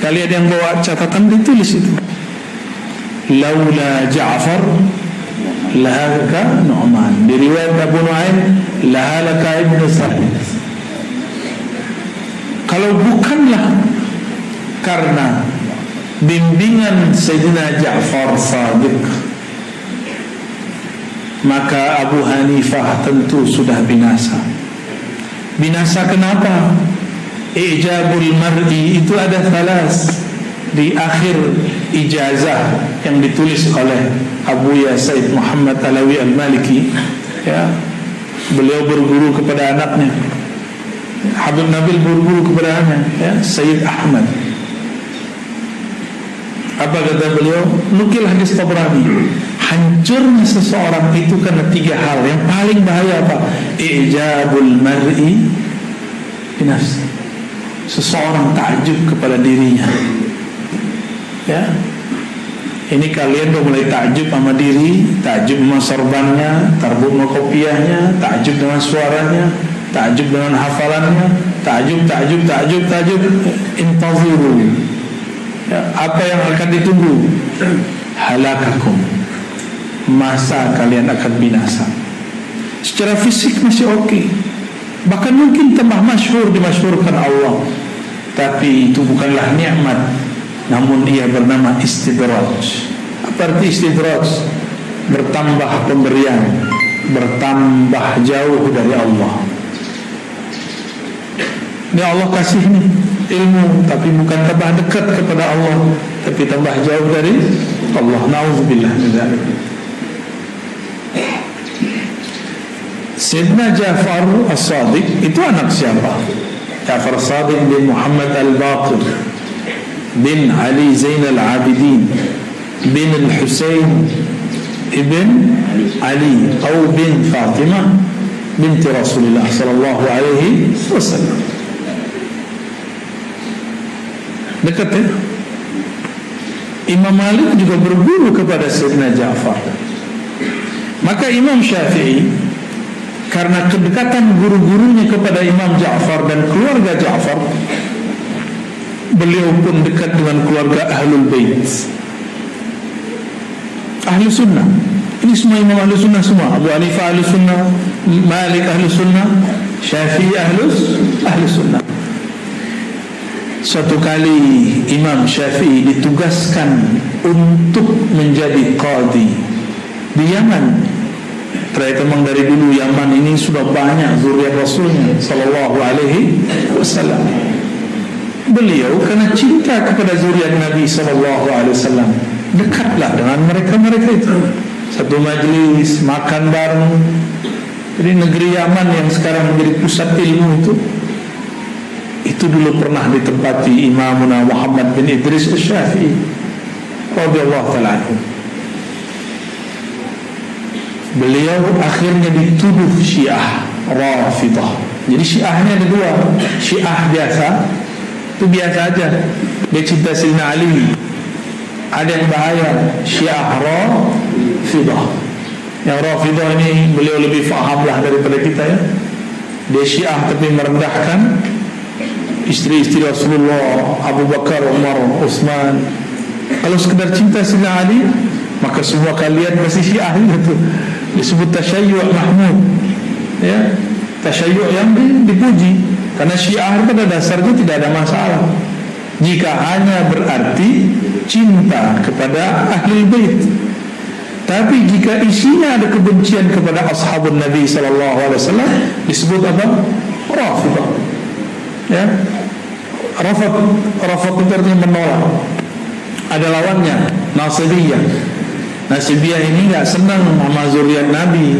Sekali ada yang bawa catatan ditulis itu, laula Ja'far lahalaka Nu'man. Di riwayat Abu Nu'aim lahalaka Ibnu Thabit. Kalau bukanlah karena bimbingan Sayyidina Ja'far Shadiq, maka Abu Hanifah tentu sudah binasa. Binasa kenapa? Ijabul mar'i itu ada thalas di akhir ijazah yang ditulis oleh Abu Ya Said Muhammad Alawi Al-Maliki, ya. Beliau berguru kepada anaknya Habib Nabil, berguru kepada anaknya, ya, Sayyid Ahmad. Apa kata beliau? Nukil hadis Tabrani, hancurnya seseorang itu karena 3 hal. Yang paling bahaya apa? Ijabul mar'i binafsi. Seseorang takjub kepada dirinya, ya. Ini kalian udah mulai takjub sama diri, takjub sama sorbannya, takjub sama kopiahnya, takjub dengan suaranya, takjub dengan hafalannya, takjub. Intaziru, ya, apa yang akan ditunggu? Halakakum, masa kalian akan binasa. Secara fisik masih oke, bahkan mungkin tambah masyhur, dimasyhurkan Allah, tapi itu bukanlah nikmat, namun ia bernama istidraj. Apa arti istidraj? Bertambah pemberian, bertambah jauh dari Allah. Ini Allah kasih nih ilmu, tapi bukan tambah dekat kepada Allah, tapi tambah jauh dari Allah. Nauzubillah min dzalik. Sayyidina Ja'far As-Shadiq itu anak siapa? Ja'far As-Shadiq bin Muhammad Al-Baqir bin Ali Zain Al-Abidin bin Al-Husayn ibn Ali atau bin Fatimah binti Rasulullah sallallahu alaihi wasallam. Dekat, ya? Imam Malik juga berguru kepada Sayyidina Ja'far. Maka Imam Syafi'i, karena kedekatan guru-gurunya kepada Imam Ja'far dan keluarga Ja'far, beliau pun dekat dengan keluarga Ahlul Bait, Ahli Sunnah. Ini semua imam Ahli Sunnah semua. Abu Hanifah Ahli Sunnah, Malik Ahli Sunnah, Syafi'i Ahli Sunnah. Suatu kali Imam Syafi'i ditugaskan untuk menjadi qadhi di Yaman. Ternyata memang dari dulu Yaman ini sudah banyak zuriat Rasulnya sallallahu alaihi wasallam. Beliau karena cinta kepada zuriat Nabi sallallahu alaihi wasallam, dekatlah dengan mereka itu. Satu majlis, makan bareng. Jadi negeri Yaman yang sekarang menjadi pusat ilmu itu dulu pernah ditempati Imamuna Muhammad bin Idris Asy-Syafi'i radhiyallahu ta'ala anhu. Beliau akhirnya dituduh Syiah Rafidah. Jadi Syiahnya ada 2. Syiah biasa, itu biasa aja, dia cinta Sayyidina Ali. Ada yang bahaya, Syiah Rafidah. Yang Rafidah ini beliau lebih faham lah daripada kita, ya. Dia Syiah tapi merendahkan istri-istri Rasulullah, Abu Bakar, Umar, Utsman. Kalau sekedar cinta Sayyidina Ali, maka semua kalian masih Syiah itu. Disebut tasyayyu' mahmud, ya, tasyayyu' yang dipuji. Karena Syiah pada dasarnya tidak ada masalah jika hanya berarti cinta kepada Ahlul Bait. Tapi jika isinya ada kebencian kepada ashabun Nabi sallallahu alaihi wasallam, disebut apa? Rafidah. Ya. Rafid itu artinya menolak. Ada lawannya, Nasibiyah. Nasibiyah ini gak senang sama zuriat Nabi.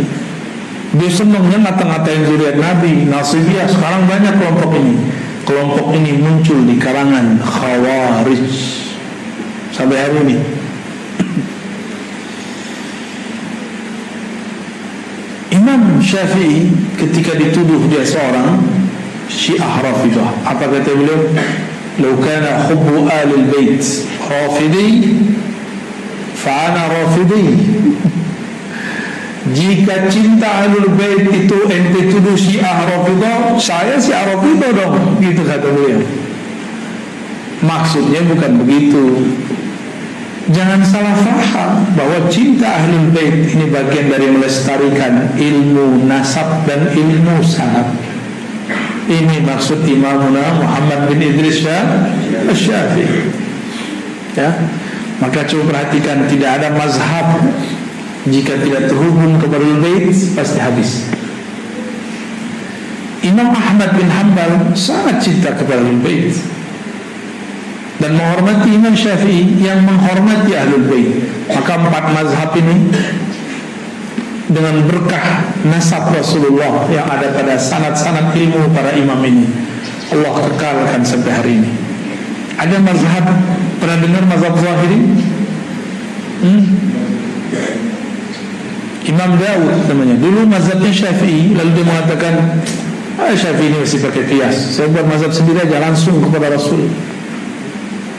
Dia senangnya ngata-ngatain zuriat Nabi. Nasibiyah sekarang banyak kelompok ini. Kelompok ini muncul di kalangan Khawarij sampai hari ini. Imam Syafi'i ketika dituduh dia seorang Syiah Rafidah, apa kata beliau? "Lau kana hubbu alil bait rafidi fa ana rafidi." Jika cinta Ahlul Bait itu ente tuduh Syiah Rafidah, saya Syiah Rafidah dong, gitu kata beliau. Maksudnya bukan begitu. Jangan salah faham bahwa cinta Ahlul Bait ini bagian dari melestarikan ilmu nasab dan ilmu sanad. Ini maksud Imamuna Muhammad bin Idris Asy-Syafi'i. Ya, maka coba perhatikan, tidak ada mazhab jika tidak terhubung kepada Ahlul Bait pasti habis. Imam Ahmad bin Hanbal sangat cinta kepada Ahlul Bait dan menghormati Imam Syafi'i yang menghormati Ahlul Bait. Maka 4 mazhab ini dengan berkah nasab Rasulullah yang ada pada sanad-sanad ilmu para imam ini, Allah kekalkan sampai hari ini. Ada mazhab, pernah dengar mazhab Zahiri? Imam Daud namanya. Dulu mazhabnya Syafi'i, lalu dia mengatakan, Syafi'i ini mesti pakai qiyas, saya buat mazhab sendiri aja, langsung kepada Rasul.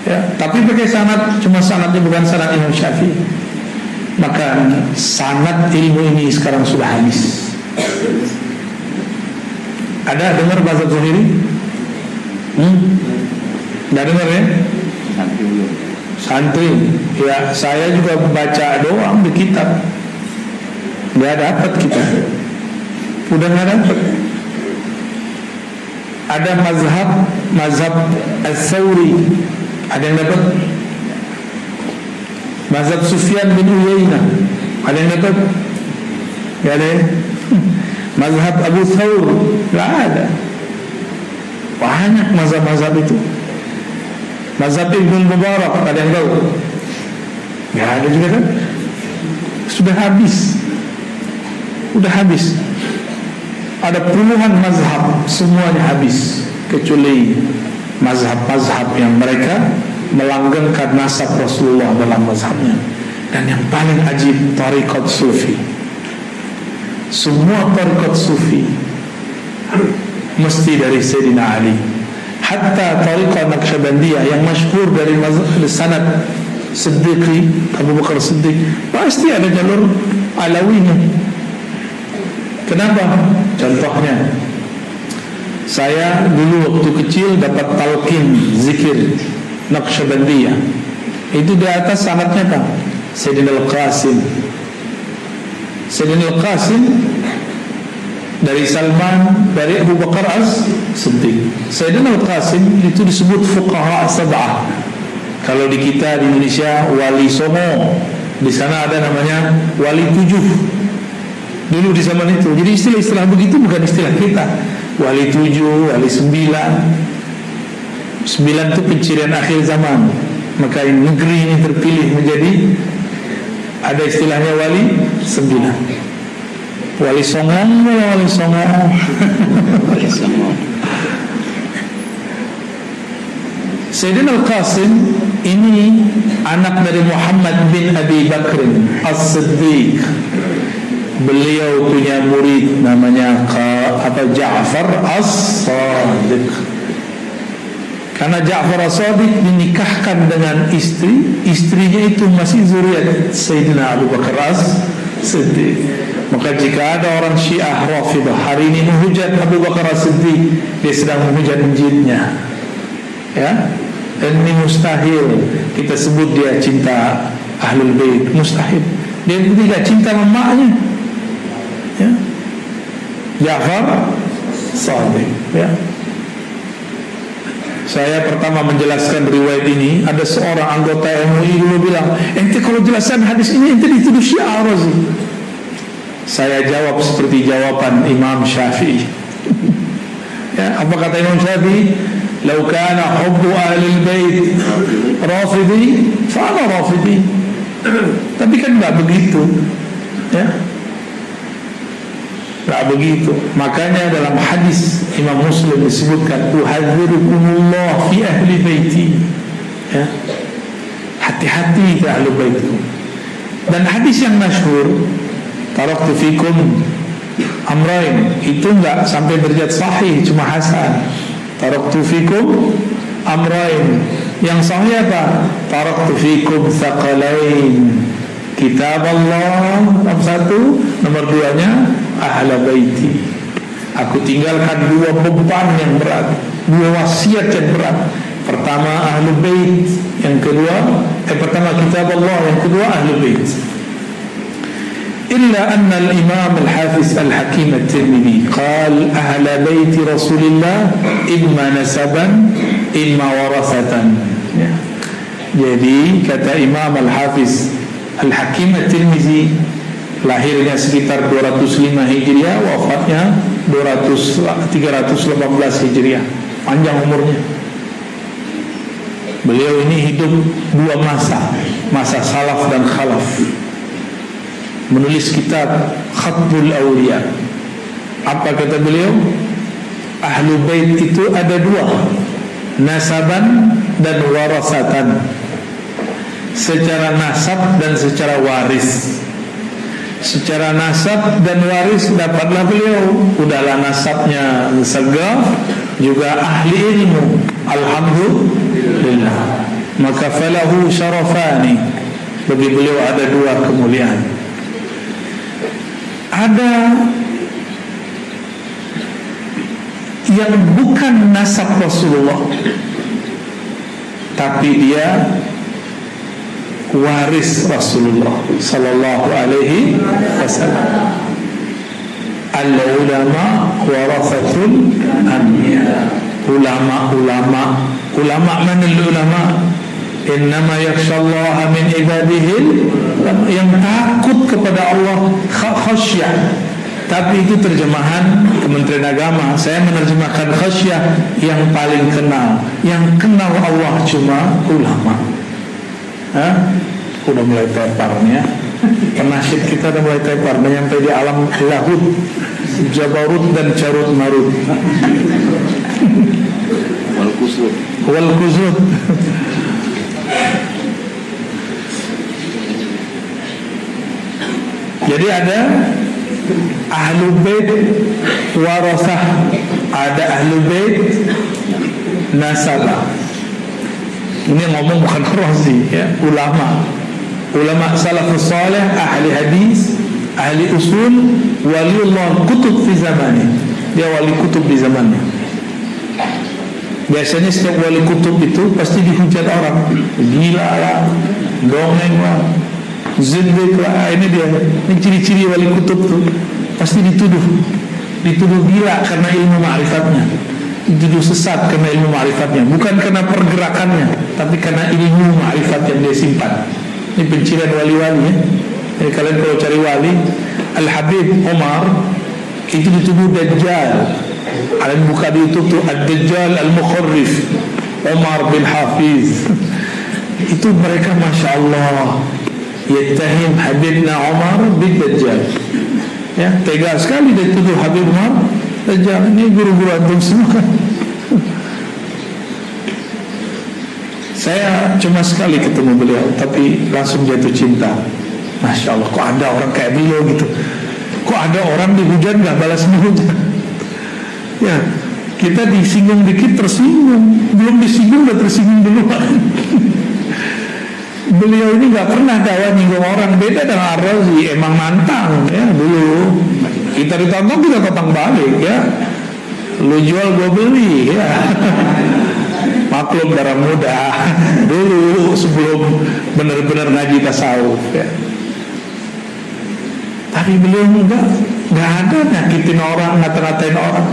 Ya, tapi pakai sanad, cuma sanadnya bukan sanad Imam Syafi'i. Maka sanad ilmu ini sekarang sudah habis. Ada dengar mazhab Zahiri? Tidak dengar ya? Santri. Ya, saya juga baca doang di kitab. Tidak dapat kita. Udah nggak dapat. Ada mazhab As-Sawri. Ada yang dapat? Mazhab Sufyan bin Uyainah. Ada yang dapat? Tidak ada ya? Mazhab Abu Thawr. Tidak ada. Banyak mazhab-mazhab itu. Mazhab Ibn Mubarak. Ada yang tahu? Tidak ada juga kan? Sudah habis. Sudah habis. Ada puluhan mazhab, semuanya habis, kecuali mazhab-mazhab yang mereka melanggengkan nasab Rasulullah dalam mazhabnya. Dan yang paling ajib, tariqat sufi. Semua tariqat sufi mesti dari Sayyidina Ali. Hatta tariqat Naqsyabandiyah yang masyhur dari mazhab sanad Siddiqi, Abu Bakar Siddiq, pasti ada jalur Alawinya. Kenapa? Contohnya, saya dulu waktu kecil dapat talqin zikir Naqsyabandiyah. Itu di atas sanadnya kan Sayyidina Al-Qasim. Sayyidina Al-Qasim dari Salman, dari Abu Bakar As-Siddiq. Sayyidina Al-Qasim itu disebut fuqaha sab'ah. Kalau di kita di Indonesia wali songo, di sana ada namanya wali 7. Dulu di zaman itu. Jadi istilah-istilah begitu bukan istilah kita. Wali 7, wali 9. 9 itu pencirian akhir zaman. Maka negeri ini terpilih menjadi, ada istilahnya wali 9. Wali songo, wali songo. Wali songo. Sayyidina Al-Qasim ini anak dari Muhammad bin Abi Bakr As-Siddiq. Beliau punya murid namanya Ja'far As-Sadiq. Karena Ja'far As-Sadiq dinikahkan dengan istrinya itu masih zuriat Sayyidina Abu Bakar As-Siddiq. Maka jika ada orang Syiah Rafidah hari ini menghujat Abu Bakar As-Siddiq, dia sedang menghujat injilnya. Ya, dan ini mustahil kita sebut dia cinta Ahlul Bait, mustahil. Dia tidak cinta mamaknya. Ya, Ja'far Sadiq. Ya. Saya pertama menjelaskan riwayat ini, ada seorang anggota MUI dulu bilang, ente kalau jelaskan hadis ini ente dituduh Syiah Razi. Saya jawab seperti jawaban Imam Syafi'i. Ya, apa kata Imam Syafi'i? Lau kana hubbu ahlil bait rafidi fa ana rafidi. Tapi kan enggak begitu. Ya. Tak begitu. Makanya dalam hadis Imam Muslim disebutkan, uhadzirukumullah fi ahli baiti. Ya. Hati-hati ke ahli baitku. Dan hadis yang masyhur, taraktu fikum amrain, itu enggak sampai derajat sahih, cuma hasan. Taraktu fikum amrain. Yang sahih apa? Taraktu fikum thaqalain, kitab Allah nomor 1, nomor 2-nya ahla baiti. Aku tinggalkan 2 beban yang berat, 2 wasiat yang berat. Pertama Ahlul Bait, yang kedua pertama kitab Allah, yang kedua Ahlul Bait. Illa anna al-Imam al-Hafiz al-Hakim al-Tirmidhi qal ahla bait Rasulillah imma nasaban imma warasatan. Ya. Jadi kata Imam al-Hafiz al-Hakim al-Tirmidhi, lahirnya sekitar 205 Hijriah, wafatnya 318 Hijriah. Panjang umurnya. Beliau ini hidup dua masa salaf dan khalaf. Menulis kitab Khatbul Awliya. Apa kata beliau? Ahlul Bait itu ada dua, nasaban dan warasatan. Secara nasab dan secara waris. Secara nasab dan waris dapatlah beliau, udahlah nasabnya segaf, juga ahli ilmu, alhamdulillah. Maka falahu syarafani, bagi beliau ada dua kemuliaan. Ada yang bukan nasab Rasulullah, tapi dia waris Rasulullah sallallahu alaihi wasallam. Al-ulama warathatul anbiya. Ulama mana ulama? Innama yakhshallaha min ibadihi, yang takut kepada Allah, khasyah. Tapi itu terjemahan Kementerian Agama. Saya menerjemahkan khasyah, yang paling kenal. Yang kenal Allah cuma ulama. Udah mulai teparnya. Penasihat kita udah mulai tepar, sampai di alam lahud, Jabarut dan Carut Marut. Wal Kuzud. Jadi ada Ahlul Bait warasah, ada Ahlul Bait nasabah. Ini ngomong bukan Razi, ya, ulama salafus salih, ahli hadis, ahli usul, waliullah kutub fi zamani. Dia wali kutub di zamannya. Biasanya setiap wali kutub itu pasti dihujat orang, gila lah, dongeng lah, zindik lah. Ini dia, ini ciri-ciri wali kutub tuh, pasti dituduh gila karena ilmu ma'rifatnya, dituduh sesat karena ilmu ma'rifatnya, bukan karena pergerakannya, tapi karena ilmu ma'rifat yang dia simpan. Ini pencilan wali-wali, ya. Jadi kalian kalau cari wali, Al-Habib Umar itu dituduh Dajjal. Kalian buka di YouTube tuh, Ad-Dajjal Al-Mukharrif, Umar bin Hafiz. Itu mereka Masya Allah yattahim Habibna Umar bin Dajjal, ya, tega sekali dia tuduh Habib Umar Dajjal. Ini guru-guru antum semua kan. Saya cuma sekali ketemu beliau, tapi langsung jatuh cinta. Masya Allah, kok ada orang kayak beliau gitu. Kok ada orang dihujat gak balas menghujat. Ya, kita disinggung dikit tersinggung, belum disinggung udah tersinggung duluan. Beliau ini gak pernah dakwah nyinggung orang. Beda dengan Ar-Razi, emang nantang, ya. Dulu kita ditantang, kita tantang balik, ya. Lu jual gua beli, ya. Maklum darah muda dulu sebelum benar-benar ngaji tasawuf, ya. Tapi beliau enggak ada nyakitin orang, ngata-ngatain orang,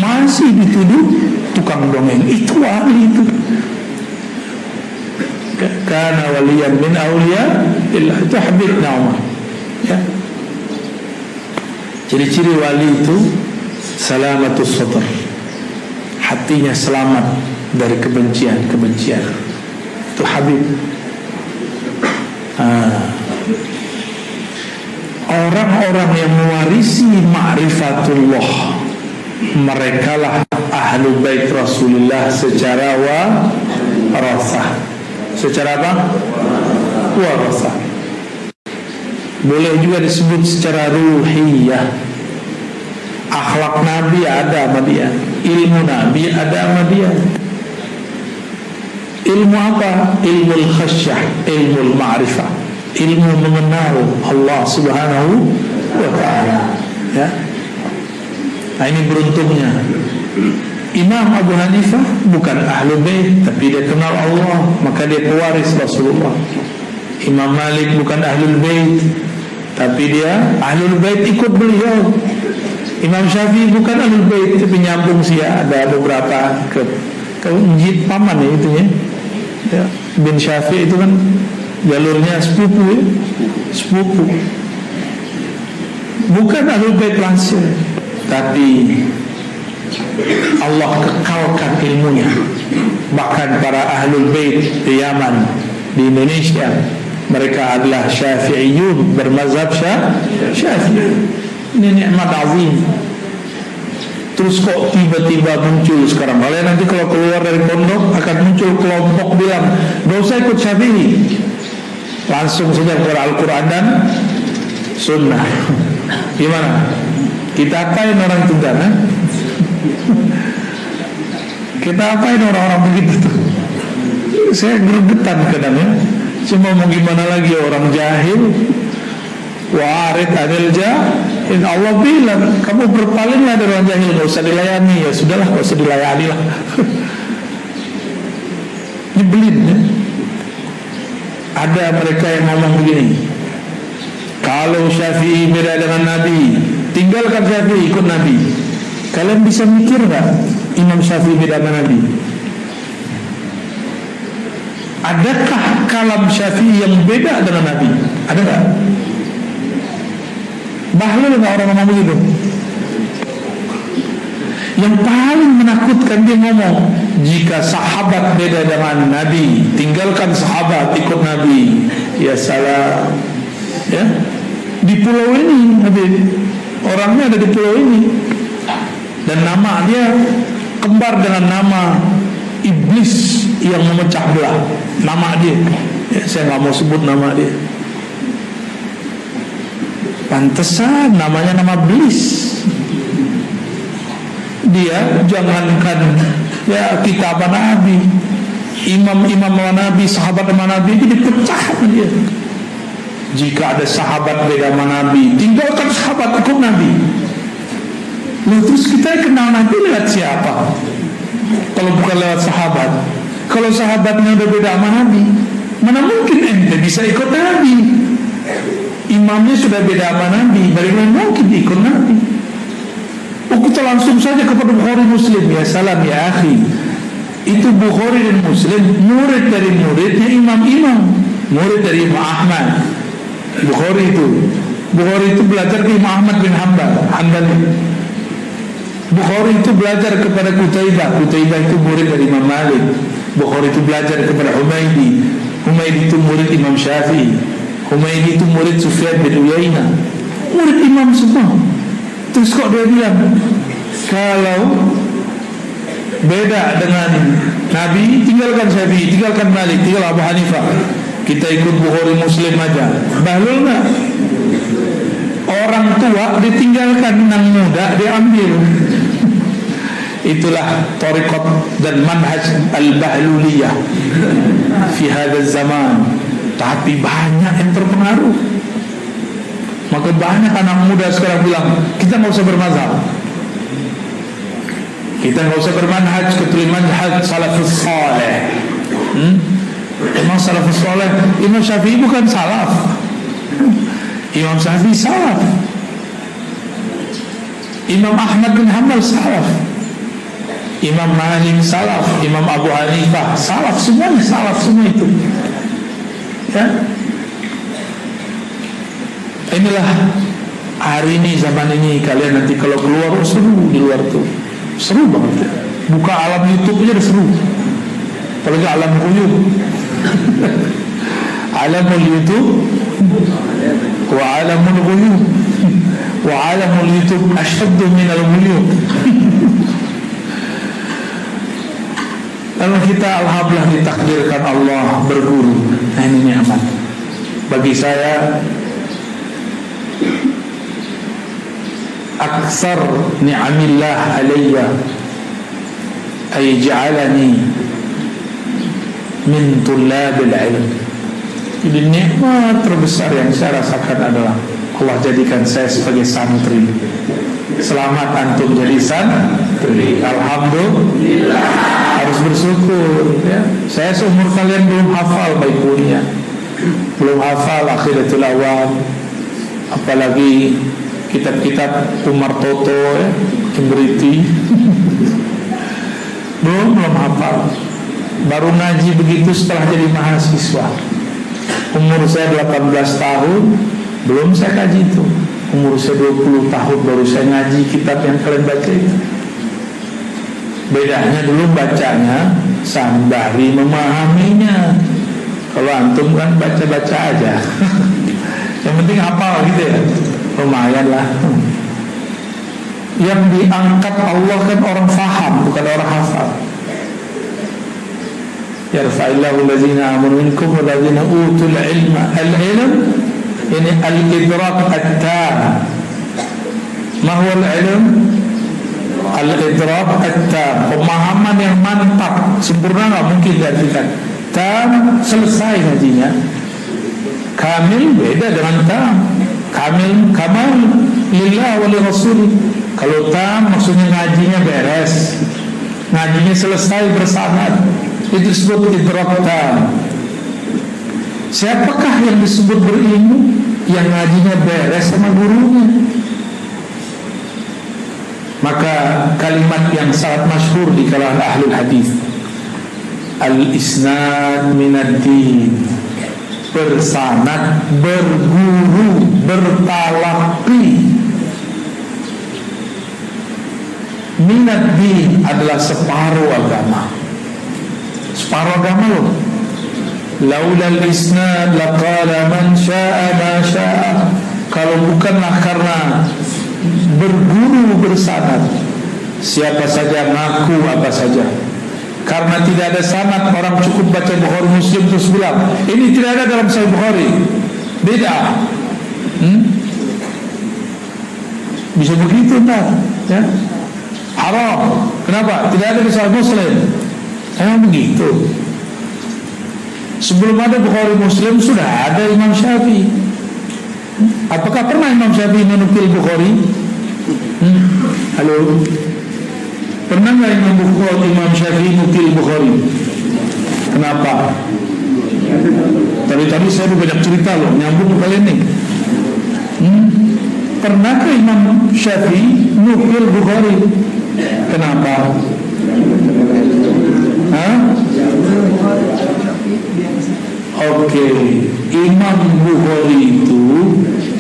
masih dituduh tukang dongeng. Itu wali itu. Kana waliyan min awliya illa tahbit Umar, ya. Ciri-ciri wali itu salamatus sadr, hatinya selamat dari kebencian. Itu Habib. Orang-orang yang mewarisi ma'rifatullah, merekalah Ahlul Bait Rasulullah secara warasah. Secara apa? Warasah. Boleh juga disebut secara ruhiyah. Akhlak Nabi ada sama dia, ilmu Nabi ada sama dia. Ilmu apa? Ilmu khasyah, ilmu ma'rifah, ilmu mengenal Allah Subhanahu wa ta'ala, ya. Nah, ini beruntungnya Imam Abu Hanifah bukan Ahlul Bait, tapi dia kenal Allah, maka dia pewaris Rasulullah. Imam Malik bukan Ahlul Bait, tapi dia Ahlul Bait ikut beliau. Imam Syafi'i bukan Ahlul Bait, tapi nyambung sih ya, ada beberapa ke njit paman ya itu ya. Bin Syafi'i itu kan jalurnya sepupu ya, sepupu. Bukan Ahlul Bait langsung, tapi Allah kekalkan ilmunya. Bahkan para Ahlul Bait di Yaman, di Indonesia, mereka adalah Syafi'iyun, bermazhab Syafi'i. Ini nikmat azim. Terus kok tiba-tiba muncul sekarang? Kalian nanti kalau keluar dari pondok akan muncul kelompok bilang gak usah ikut Syafi'i, langsung saja kepada Al-Quran dan Sunnah. Gimana? Kita apain orang itu kan? Kita apain orang-orang begitu tuh? Saya gregetan kadang ya. Cuma mau gimana lagi, orang jahil. Wa'arid anil jahil. Allah bilang kamu berpalinglah dari orang jahil, gak usah dilayani. Ya sudahlah, gak usah dilayani lah. Nyebelin ya. Ada mereka yang ngomong begini, kalau Syafi'i beda dengan Nabi, tinggalkan Syafi'i, ikut Nabi. Kalian bisa mikir gak Imam Syafi'i beda dengan Nabi? Adakah kalam Syafi'i yang beda dengan Nabi? Ada gak? Bahlul gak orang ngomong begitu? Yang paling menakutkan dia ngomong, jika sahabat beda dengan Nabi, tinggalkan sahabat, ikut Nabi. Ya salam. Ya, di pulau ini Nabi, orangnya ada di pulau ini, dan nama dia kembar dengan nama iblis yang memecah belah. Nama dia, ya, saya nggak mau sebut nama dia. Pantesan namanya nama iblis. Dia jangankan ya kitab Nabi, imam-imam Nabi, sahabat Nabi itu dipecah dia. Jika ada sahabat beda sama Nabi, tinggalkan sahabat, ikut Nabi. Lalu terus kita kenal Nabi lewat siapa? Kalau bukan lewat sahabat. Kalau sahabatnya udah beda sama Nabi, mana mungkin ente bisa ikut Nabi? Imamnya sudah beda sama Nabi, bagaimana mungkin ikut Nabi? Oh, kita langsung saja kepada Bukhari Muslim. Ya salam ya akhi, itu Bukhari dan Muslim murid dari muridnya imam-imam, murid dari Imam Ahmad. Bukhari itu belajar ke Imam Ahmad bin Hanbal. Bukhari itu belajar kepada Qutaibah itu murid dari Imam Malik. Bukhari itu belajar kepada Humaydi itu murid Imam Syafi'i. Humaydi itu murid Sufyan bin Uyainah, murid imam semua. Terus kok dia bilang kalau beda dengan Nabi, tinggalkan Syafi'i, tinggalkan Malik, tinggal Abu Hanifah, kita ikut Bukhari Muslim aja. Bahlul nggak? Orang tua ditinggalkan, yang muda diambil. Itulah tariqat dan manhaj al-bahluliyah fi hadzal zaman. Tapi banyak yang terpengaruh. Maka banyak anak muda sekarang bilang kita nggak usah bermazhab, kita nggak usah bermanhaj kecuali manhaj salafus saleh. Emang salafus saleh? Imam Syafi'i bukan salaf. Imam Syafi'i salaf. Imam Ahmad bin Hanbal salaf. Imam Malik salaf. Imam Abu Hanifah salaf. Semuanya salaf semua itu. Ya. Inilah hari ini, zaman ini. Kalian nanti kalau keluar, seru di luar tuh, seru banget ya. Buka alam YouTube aja udah seru. Apalagi alam Quyub. Alamul YouTube wa alamul Quyub wa alamul YouTube asyaddu minal Quyub. Lalu kita alhamdulillah ditakdirkan Allah berguru. Nah, ini nikmat bagi saya. Aksar ni'amillah alayya ay ja'alani min tullabil ilm. Jadi nikmat terbesar yang saya rasakan adalah Allah jadikan saya sebagai santri. Selamat antum jadi santri. Alhamdulillah, harus bersyukur ya. Saya seumur kalian belum hafal Baiquniyah, belum hafal Aqidatul Awam, apalagi kitab-kitab Umar Toto ya, Imriti. belum hafal. Baru ngaji begitu setelah jadi mahasiswa. Umur saya 18 tahun belum saya kaji itu. Umur saya 20 tahun baru saya ngaji kitab yang kalian baca itu. Bedanya dulu bacanya sembari memahaminya. Kalau antum kan baca-baca aja. Yang penting hafal gitu ya, lumayan lah. Yang diangkat Allah kan orang faham, bukan orang hafal. Yarfa'illahu allazina amanu minkum wallazina utul ilma. Al-ilm ini al-idrak at-tam. Ma huwa al-ilm? Al-idrak at-tam, pemahaman yang mantap, sempurna nggak mungkin diartikan. Tam, selesai ngajinya. Kamil beda dengan tam. Kamil, kamal lillah wa li rasul. Kalau tam maksudnya ngajinya beres, ngajinya selesai bersanad, itu disebut idrak tam. Siapakah yang disebut berilmu? Yang ngajinya beres sama gurunya. Maka kalimat yang sangat masyhur di kalangan ahlul hadis, al-isnad minad-din, bersanad, berguru, bertalaqi. Minad-din adalah separuh agama. Separuh agama loh. Laulal isnad laqala man syaa ma syaa. Kalau bukanlah karena berguru bersanad, siapa saja ngaku apa saja. Karena tidak ada sanad, orang cukup baca Bukhari Muslim terus bilang ini tidak ada dalam Sahih Bukhari, beda. Bisa begitu tak? Ya? Haram. Kenapa? Tidak ada di Sahih Muslim. Emang begitu. Sebelum ada Bukhari Muslim sudah ada Imam Syafi'i. Apakah pernah Imam Syafi'i menukil Bukhari? Halo? Pernah nggak Imam Syafi'i nukil Bukhari? Kenapa? Tadi saya banyak cerita loh, nyambung kalian nih. Pernahkah Imam Syafi'i nukil Bukhari? Kenapa? Oke, Imam Bukhari itu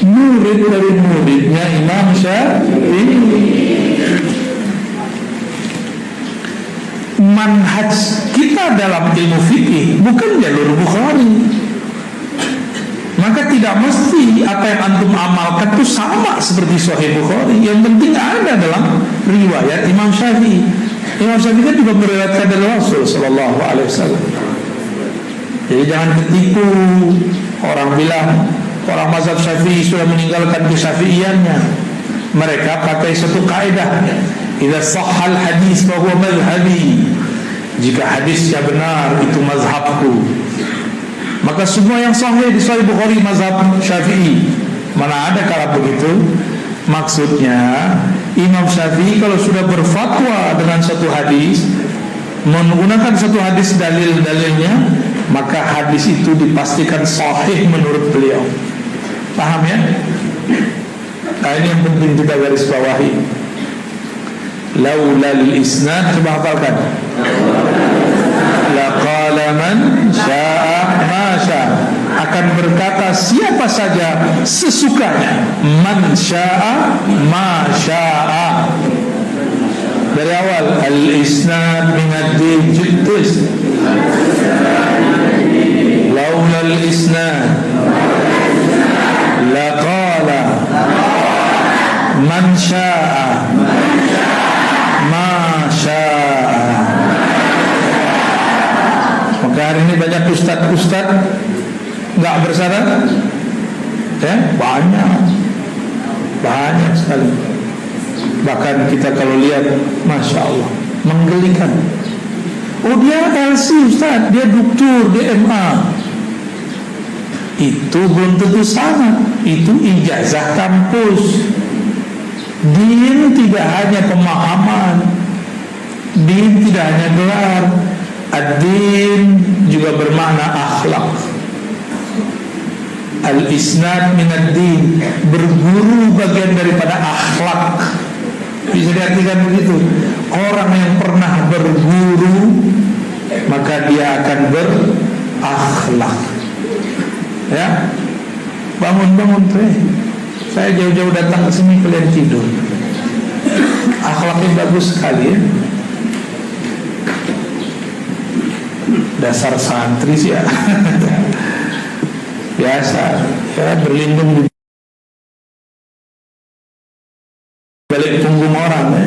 murid dari muridnya Imam Syafi'i. Manhaj kita dalam ilmu fikih bukan jalur Bukhari. Maka tidak mesti apa yang antum amalkan itu sama seperti Sahih Bukhari. Yang penting ada dalam riwayat Imam Syafi'i. Imam Syafi'i kan juga meriwayatkan dari Rasul Sallallahu Alaihi Wasallam. Jadi jangan ketipu. Orang bilang orang mazhab Syafi'i sudah meninggalkan kesyafi'iannya. Mereka pakai satu kaidah, idza sahhal hadis fa huwa madhhabi. Jika hadisnya benar itu mazhabku. Maka semua yang sahih di Sahih Bukhari mazhab Syafi'i. Mana ada kalau begitu? Maksudnya Imam Syafi'i kalau sudah berfatwa dengan satu hadis, menggunakan satu hadis dalil-dalilnya, maka hadis itu dipastikan sahih menurut beliau. Paham ya? Nah, ini yang penting kita garis bawahi. Laulal isnad, coba hafalkan. Laqala man syaa ma syaa, akan berkata siapa saja sesukanya. Man syaa ma syaa. Dari awal al-isnad minad-din jidus. Laulal isnad laqala man syaa ma syaa. Maka hari ini banyak ustad-ustad nggak bersyarat, ya banyak sekali. Bahkan kita kalau lihat, masya Allah, menggelikan. Oh dia LC Ustaz, dia doktor, dia MA. Itu belum tentu sama. Itu ijazah kampus. Din tidak hanya pemahaman, Din tidak hanya gelar, ad-din juga bermakna akhlak. Al-isnad min ad-din, berguru bagian daripada akhlak. Bisa diartikan begitu. Orang yang pernah berguru, maka dia akan berakhlak. Ya, bangun-bangun saya jauh-jauh datang ke sini kalian tidur. Akhlaknya bagus sekali ya. Dasar santri sih ya. Biasa ya, berlindung di balik punggung orang ya.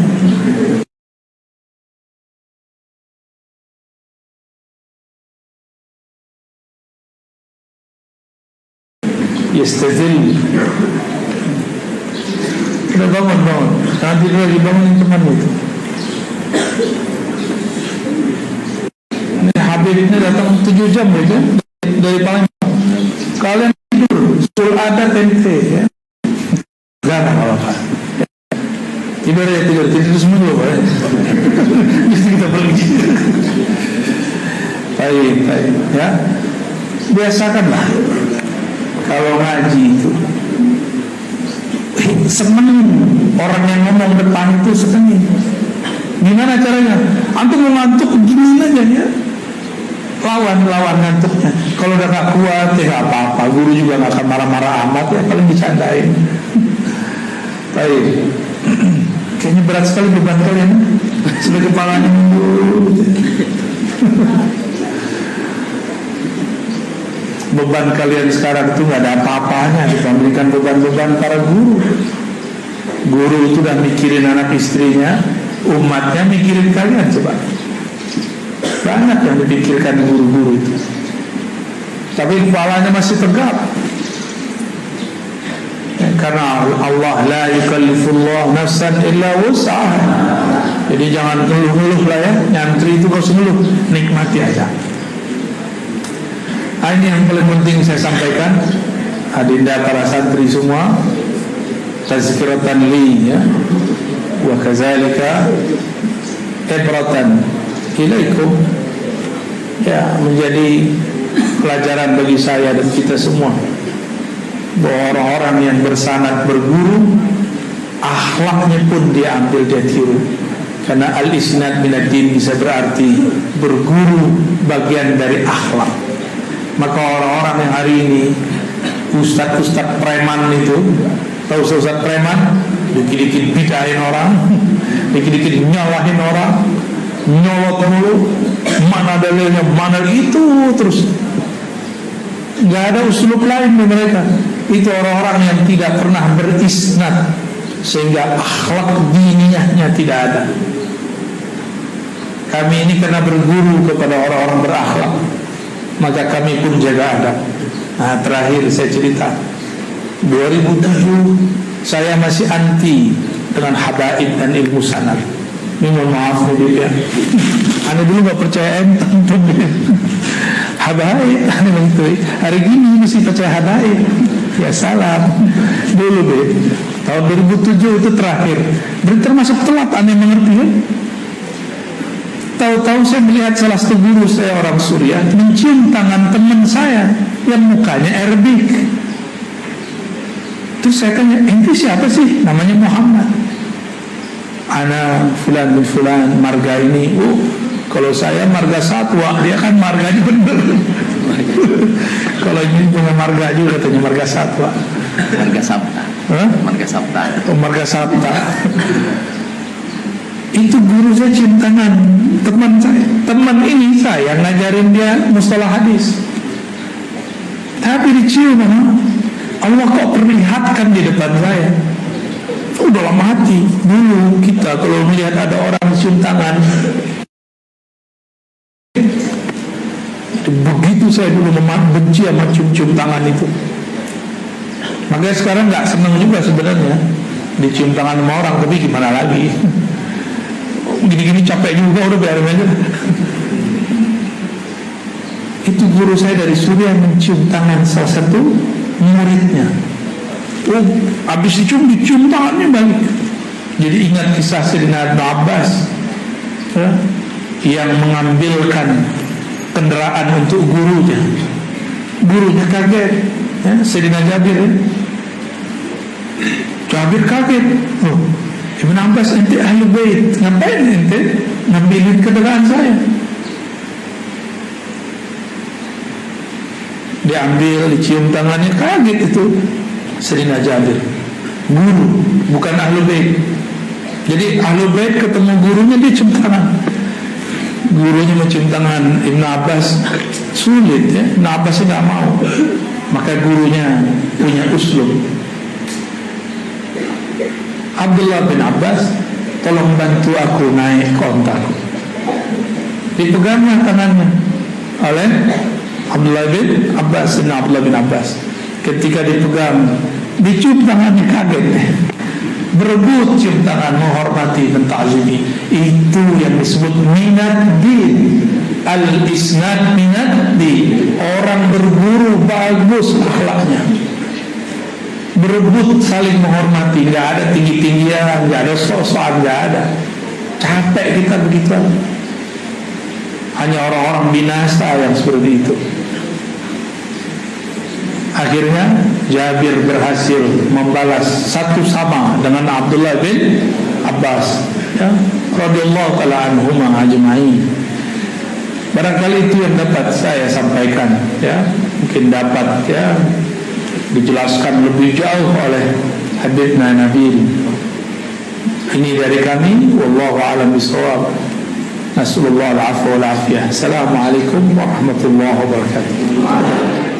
Yastazil. Udah bangun, jangan tidur lagi, bangunin teman itu. Ini Habib ini datang 7 jam ya, dari Palembang. Kalian tidur, sul ada ente ya. Gak apa-apa. Tidur ya, tidur semua dulu Pak. Bisa kita pergi. Baik ya. Biasakanlah kalau ngaji itu seneng orang yang ngomong depan itu seneng. Gimana caranya? Antum mau ngantuk gini aja ya. Lawan ngantuknya. Kalau udah gak kuat ya gak apa-apa. Guru juga gak akan marah-marah amat ya, paling dicandain. Baik. Kayaknya berat sekali beban kalian sebagai kepalanya. Beban kalian sekarang itu gak ada apa-apanya dibandingkan beban-beban para guru. Guru itu udah mikirin anak istrinya, umatnya mikirin kalian. Coba, banyak yang dipikirkan guru-guru itu, tapi kepalanya masih tegap ya, karena Allah la yukallifullah nafsan illa wus'aha. Jadi jangan ngeluh-ngeluh lah ya. Nyantri itu harus ngeluh, nikmati aja. Ini yang paling penting saya sampaikan, adinda para santri semua, tazkiratan li ya, wa kazalika ibratan ilaikum ya, menjadi pelajaran bagi saya dan kita semua bahwa orang-orang yang bersanad berguru, akhlaknya pun dia ambil, dia tiru. Karena al-isnad minad-din bisa berarti berguru bagian dari akhlak. Maka orang-orang yang hari ini ustadz preman itu, tahu ustadz preman, dikit-dikit bidahin orang, dikit-dikit nyalahin orang, nyolot mulu, mana dalilnya, mana itu terus. Gak ada usulub lain di mereka. Itu orang-orang yang tidak pernah berisnad, sehingga akhlak diniyahnya tidak ada. Kami ini kena berguru kepada orang-orang berakhlak, maka kami pun jaga adab. Nah, terakhir saya cerita 2007 saya masih anti dengan habaib dan ilmu sanad. Ini mohon maaf nih ya, ane dulu gak percaya habaib, ane itu hari gini mesti percaya habaib. Ya salam dulu deh, tahun 2007 itu terakhir. Berarti termasuk telat ane mengerti ya. Tahu-tahu saya melihat salah satu guru saya orang Suriah mencium tangan teman saya yang mukanya Arabik. Terus saya tanya, ente siapa sih? Namanya Muhammad. Ana fulan bin fulan, marga ini. Oh, kalau saya marga satwa, dia kan marganya bener. Kalau ini punya marga juga, katanya marga satwa. Marga Sabta. Marga Sabta. Oh, marga Sabta. Itu guru saya cium tangan teman saya. Teman ini saya ngajarin dia mustalah hadis, tapi dicium Allah kok perlihatkan di depan saya. Udah lama hati. Dulu kita kalau melihat ada orang cium tangan, begitu saya dulu benci sama cium-cium tangan itu. Makanya sekarang gak seneng juga sebenarnya dicium tangan sama orang, tapi gimana lagi. Gini-gini capek juga, udah biarin aja. Itu guru saya dari Suriah mencium tangan salah satu muridnya. Oh, habis dicium tangannya balik. Jadi ingat kisah Sayyidina Ibnu Abbas yang mengambilkan kendaraan untuk gurunya. Gurunya kaget, Sayyidina Jabir. Jabir kaget, loh, Ibn Abbas, ente ahli bait, ngapain ente ngambilin kendaraan saya? Diambil, dicium tangannya, kaget itu Sayyidina Jabir. Guru, bukan ahli bait. Jadi ahli bait ketemu gurunya, dia cium tangan. Gurunya mencium tangan Ibn Abbas, sulit ya. Ibn Abbas tidak mau. Maka gurunya punya uslub. Abdullah bin Abbas, tolong bantu aku naik ke ontaku. Dipegangnya tangannya oleh Abdullah bin Abbas. Dan Abdullah bin Abbas ketika dipegang, dicium tangannya, kaget, berebut cium tangan, menghormati dan ta'zimi. Itu yang disebut minad din. Al-isnad minad din. Orang berguru bagus akhlaknya, berebut saling menghormati, nggak ada tinggi-tinggian, nggak ada sok-sokan, nggak ada. Capek kita begitu. Hanya orang-orang binasa yang seperti itu. Akhirnya Jabir berhasil membalas satu sama dengan Abdullah bin Abbas, ya, radhiyallahu taala anhuma ajma'in. Barangkali itu yang dapat saya sampaikan, ya. Mungkin dapat, ya, dijelaskan lebih jauh oleh Habibna Nabil. Ini dari kami, wallahu a'lam bishawab. Nasallallahu al-'afwa wal 'afiyah. Assalamualaikum warahmatullahi wabarakatuh.